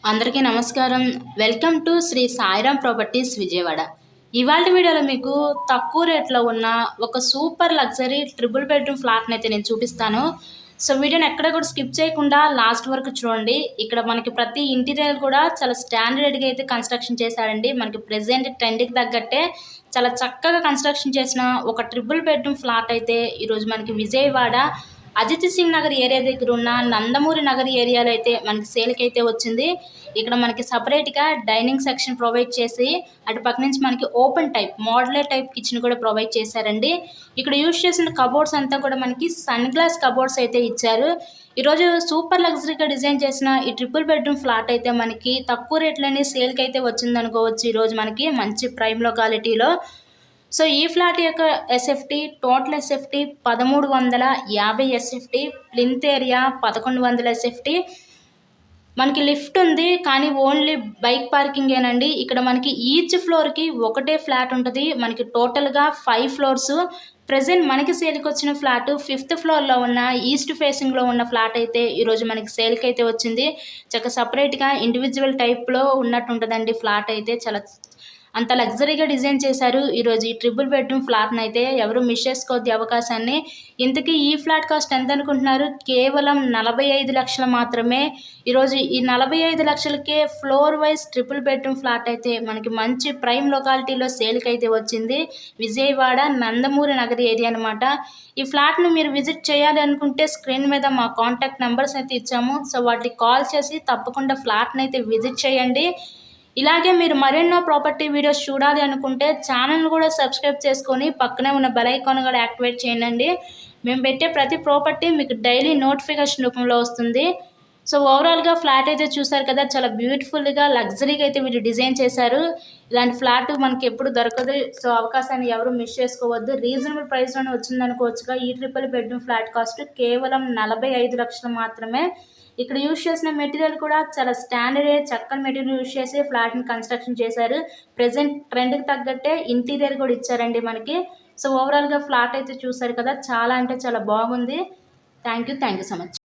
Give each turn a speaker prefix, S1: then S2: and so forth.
S1: అందరికీ నమస్కారం. Welcome to Sri Sairam properties Vijayawada. ఇవాళ వీడియోలో మీకు తక్కువ రేట్లో ఉన్న ఒక సూపర్ లగ్జరీ ట్రిపుల్ బెడ్రూమ్ ఫ్లాట్ని అయితే నేను చూపిస్తాను. సో వీడియోని ఎక్కడ కూడా స్కిప్ చేయకుండా లాస్ట్ వరకు చూడండి. ఇక్కడ మనకి ప్రతి ఇంటీరియర్ కూడా చాలా స్టాండర్డ్గా అయితే కన్స్ట్రక్షన్ చేశారండి. మనకి ప్రెజెంట్ ట్రెండ్కి తగ్గట్టే చాలా చక్కగా కన్స్ట్రక్షన్ చేసిన ఒక ట్రిపుల్ బెడ్రూమ్ ఫ్లాట్ అయితే ఈరోజు మనకి విజయవాడ అజిత్ సింగ్ నగర్ ఏరియా దగ్గర ఉన్న నందమూరి నగర్ ఏరియాలో అయితే మనకి సేల్కి అయితే వచ్చింది. ఇక్కడ మనకి సపరేట్గా డైనింగ్ సెక్షన్ ప్రొవైడ్ చేసి అటు పక్క నుంచి మనకి open type modular type kitchen కూడా ప్రొవైడ్ చేశారండి. ఇక్కడ యూజ్ చేసిన కబోర్డ్స్ అంతా కూడా మనకి సన్ గ్లాస్ కబోర్డ్స్ అయితే ఇచ్చారు. ఈరోజు సూపర్ లగ్జరీగా డిజైన్ చేసిన ఈ ట్రిపుల్ బెడ్రూమ్ ఫ్లాట్ అయితే మనకి తక్కువ రేట్లోనే సేల్కి అయితే వచ్చింది అనుకోవచ్చు. ఈరోజు మనకి మంచి ప్రైమ్ లొకాలిటీలో. సో ఈ ఫ్లాట్ యొక్క SFT total SFT 1350 SFT, plinth area 1100 SFT. మనకి లిఫ్ట్ ఉంది కానీ ఓన్లీ బైక్ పార్కింగేనండి. ఇక్కడ మనకి ఈచ్ ఫ్లోర్కి ఒకటే ఫ్లాట్ ఉంటుంది. మనకి టోటల్గా 5 ఫ్లోర్స్. ప్రజెంట్ మనకి సేల్కి వచ్చిన ఫ్లాట్ 5th ఫ్లోర్లో ఉన్న ఈస్ట్ ఫేసింగ్లో ఉన్న ఫ్లాట్ అయితే ఈరోజు మనకి సేల్కి అయితే వచ్చింది. చక్కగా సపరేట్గా ఇండివిజువల్ టైప్లో ఉన్నట్టు ఉంటుందండి ఫ్లాట్ అయితే. చాలా అంత లగ్జరీగా డిజైన్ చేశారు. ఈరోజు ఈ ట్రిపుల్ బెడ్రూమ్ ఫ్లాట్ని అయితే ఎవరు మిస్ చేసుకోవద్దు అవకాశాన్ని. ఇంతకీ ఈ ఫ్లాట్ కాస్ట్ ఎంత అనుకుంటున్నారు? కేవలం 45 లక్షలు మాత్రమే. ఈరోజు ఈ 45 లక్షలకే floor wise triple bedroom flat అయితే మనకి మంచి ప్రైమ్ లొకాలిటీలో సేల్కి అయితే వచ్చింది. విజయవాడ నందమూరి నగర్ ఏరియా అనమాట. ఈ ఫ్లాట్ను మీరు విజిట్ చేయాలి అనుకుంటే స్క్రీన్ మీద మా కాంటాక్ట్ నెంబర్స్ అయితే ఇచ్చాము. సో వాటికి కాల్ చేసి తప్పకుండా ఫ్లాట్ని అయితే విజిట్ చేయండి. ఇలాగే మీరు మరెన్నో ప్రాపర్టీ వీడియోస్ చూడాలి అనుకుంటే ఛానల్ కూడా సబ్స్క్రైబ్ చేసుకొని పక్కనే ఉన్న బెల్ ఐకాన్ కూడా యాక్టివేట్ చేయండి. మేము పెట్టే ప్రతి ప్రాపర్టీ మీకు డైలీ నోటిఫికేషన్ రూపంలో వస్తుంది. సో ఓవరాల్గా ఫ్లాట్ అయితే చూసారు కదా, చాలా బ్యూటిఫుల్గా లగ్జరీగా అయితే వీళ్ళు డిజైన్ చేశారు. ఇలాంటి ఫ్లాట్ మనకి ఎప్పుడు దొరకదు. సో అవకాశాన్ని ఎవరు మిస్ చేసుకోవద్దు. రీజనబుల్ ప్రైస్లోనే వచ్చిందనుకోవచ్చుగా. ఈ ట్రిపుల్ బెడ్రూమ్ ఫ్లాట్ కాస్ట్ కేవలం 45 లక్షలు మాత్రమే. ఇక్కడ యూజ్ చేసిన మెటీరియల్ కూడా చాలా స్టాండర్డ్ చక్కని మెటీరియల్ యూజ్ చేసి ఫ్లాట్ని కన్స్ట్రక్షన్ చేశారు. ప్రెజెంట్ ట్రెండ్కి తగ్గట్టే ఇంటీరియర్ కూడా ఇచ్చారండి మనకి. సో ఓవరాల్గా ఫ్లాట్ అయితే చూసారు కదా, చాలా అంటే చాలా బాగుంది. Thank you so much.